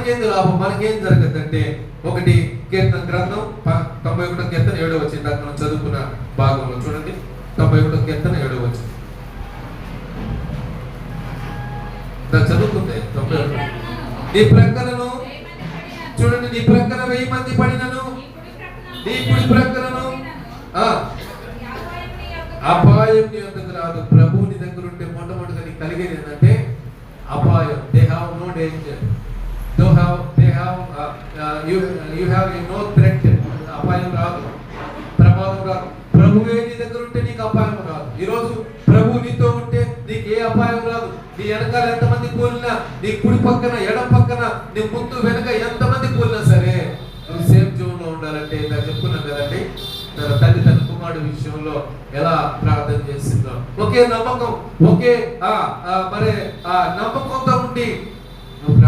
మనకేంది లాభం, మనకేం జరగదంటే, ఒకటి కీర్తన గ్రంథం 91వ కీర్తన 7వ వచనం మనం చదువుకున్న భాగంలో చూడండి. 91వ కీర్తన 7వ వచనం చదువుకుంటే, నీ ప్రక్కలను చూడండి, నీ ప్రక్కన 1000 మంది పడినను, నీ కుడి ప్రక్కలను అపాయం నీ వద్దకు రాదు. ప్రభువు నీ దగ్గర ఉంటే మొట్టమొదటిగా నీకు కలిగేది ఏంటంటే అపాయం. They have no danger, you have no threat. అపాయం రాదు, ప్రమాదం రాదు. ప్రభువే నీ దగ్గర ఉంటే నీకు అపాయం రాదు. ఈరోజు ప్రభు నీతో ఉంటే నీకు ఏ అపాయం రాదు. నీ వెనకాల ఎంతమంది కూలినా, నీ కుడి పక్కన ఎడం పక్కన, నీ ముందు వెనక ఎంతమంది కూలినా సరే నువ్వు సేఫ్ జోన్ లో ఉండాలంటే ఇలా చెప్పుకున్నాం కదండి. తల్లి తన కుమారుడు విషయంలో ఎలా ప్రార్థన చేసిందో, ఒకే నమ్మకం, ఒకే మరి నమ్మకంతో ఉండి